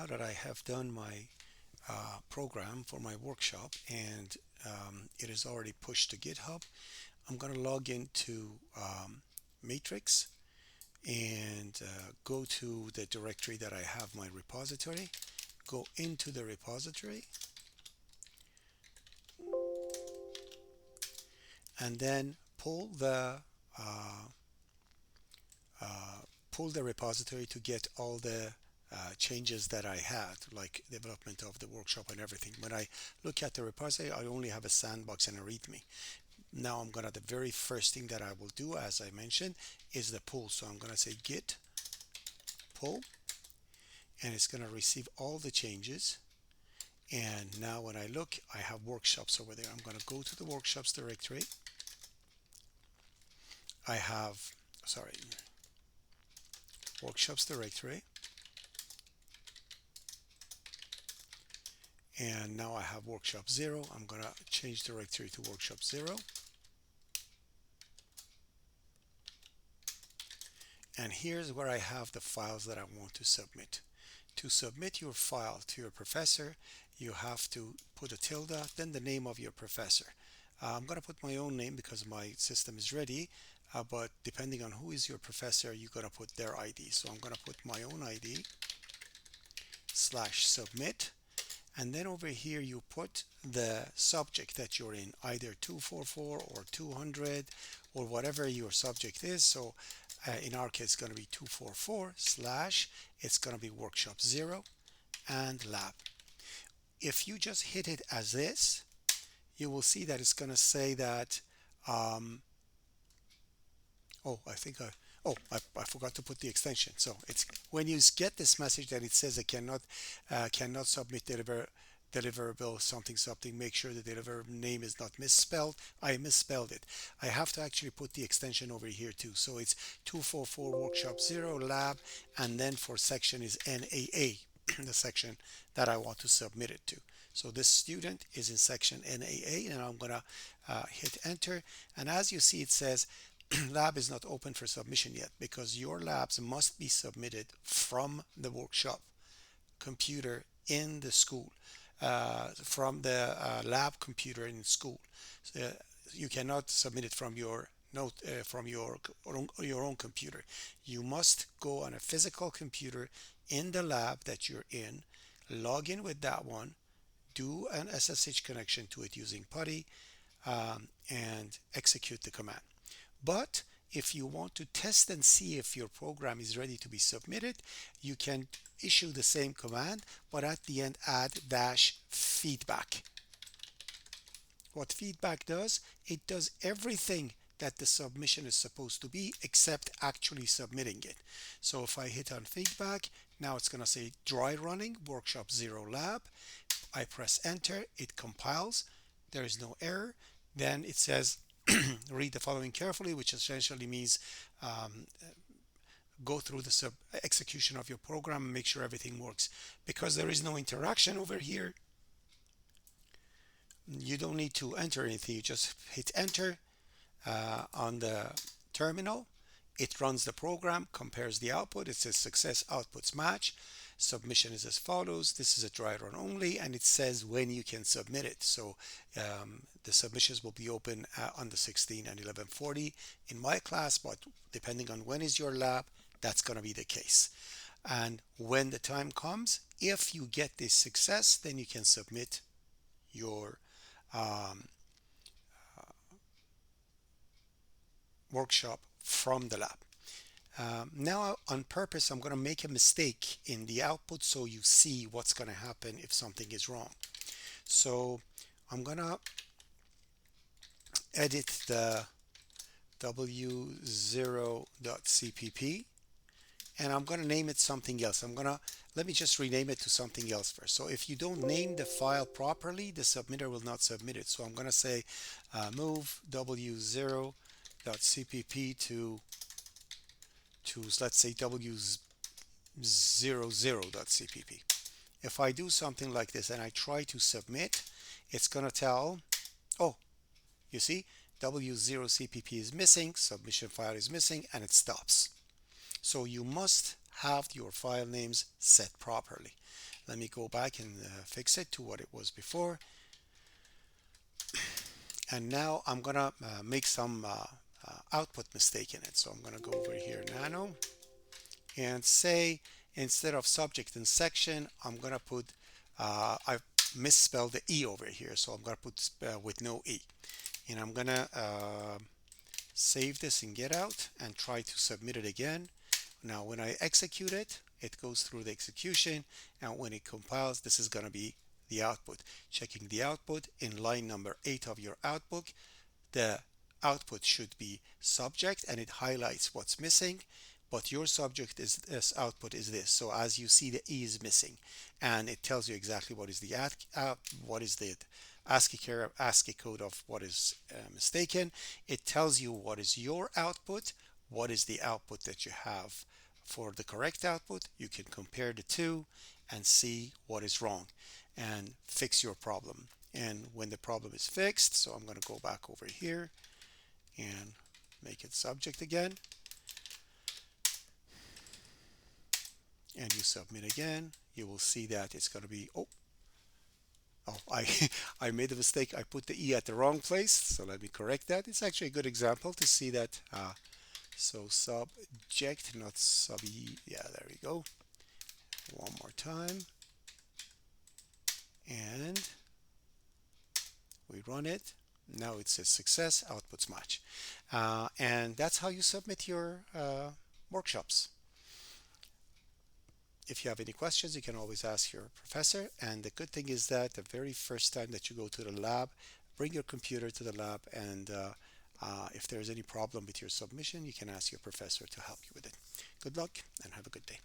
Now that I have done my program for my workshop and it is already pushed to GitHub, I'm going to log into Matrix and go to the directory that I have my repository. Go into the repository and then uh, uh, pull the repository to get all the changes that I had, like development of the workshop and everything. When I look at the repository, I only have a sandbox and a README. Now I'm gonna, the very first thing that I will do, as I mentioned, is the pull. So I'm gonna say git pull, and it's gonna receive all the changes. And now when I look, I have workshops over there. I'm gonna go to the workshops directory. I have, sorry, workshops directory. And now I have workshop 0. I'm going to change directory to workshop 0. And here's where I have the files that I want to submit. To submit your file to your professor, you have to put a tilde, then the name of your professor. I'm going to put my own name because my system is ready, but depending on who is your professor, you're going to put their ID. So I'm going to put my own ID / submit. And then over here you put the subject that you're in, either 244 or 200 or whatever your subject is. So in our case it's going to be 244 / it's going to be workshop 0 and lab. If you just hit it as this, you will see that it's going to say that um, oh, I forgot to put the extension. So it's when you get this message that it says it cannot submit deliverable something something, make sure the deliverable name is not misspelled. I misspelled it. I have to actually put the extension over here too. So it's 244 workshop 0 lab, and then for section is NAA, the section that I want to submit it to. So this student is in section NAA, and I'm gonna hit enter. And as you see, it says lab is not open for submission yet because your labs must be submitted from the workshop computer in the school, from the lab computer in school. So, you cannot submit it from your note from your own computer. You must go on a physical computer in the lab that you're in, log in with that one, do an SSH connection to it using PuTTY, and execute the command. But if you want to test and see if your program is ready to be submitted, you can issue the same command, but at the end add -feedback. What feedback does, it does everything that the submission is supposed to be except actually submitting it. So if I hit on feedback, now it's going to say dry running workshop 0 lab. I press enter, it compiles, there is no error. Then it says read the following carefully, which essentially means um, go through the execution of your program and make sure everything works. Because there is no interaction over here, you don't need to enter anything. You just hit enter on the terminal. It runs the program, compares the output. It says success outputs match. Submission is as follows. This is a dry run only, and it says when you can submit it. So the submissions will be open on the 16 and 11:40 in my class, but depending on when is your lab, that's going to be the case. And when the time comes, if you get this success, then you can submit your um, workshop from the lab. Now on purpose, I'm going to make a mistake in the output so you see what's going to happen if something is wrong. So I'm going to edit the w0.cpp, and I'm going to name it something else. Let me just rename it to something else first. So if you don't name the file properly, the submitter will not submit it. So I'm going to say move w0.cpp to let's say w00.cpp. If I do something like this and I try to submit, it's going to tell, oh, you see, w0cpp is missing, submission file is missing, and it stops. So you must have your file names set properly. Let me go back and fix it to what it was before. And now I'm gonna make some output mistake in it. So I'm gonna go over here, nano, and say instead of subject and section, I'm gonna put, I misspelled the E over here. So I'm gonna put with no E. And I'm gonna save this and get out and try to submit it again. Now when I execute it, it goes through the execution, and when it compiles, this is going to be the output. Checking the output in line number 8 of your output, the output should be subject and it highlights what's missing, but your subject is this, output is this. So as you see, the E is missing, and it tells you exactly what is the what is the ASCII code of what is mistaken. It tells you what is your output, what is the output that you have for the correct output. You can compare the two and see what is wrong and fix your problem. And when the problem is fixed, so I'm going to go back over here and make it subject again, and you submit again, you will see that it's going to be, I I made a mistake. I put the E at the wrong place, so let me correct that. It's actually a good example to see that. So subject, not sub E. Yeah, there we go. One more time, and we run it. Now it says success, outputs match. And that's how you submit your workshops. If you have any questions, you can always ask your professor. And the good thing is that the very first time that you go to the lab, bring your computer to the lab, and if there's any problem with your submission, you can ask your professor to help you with it. Good luck and have a good day.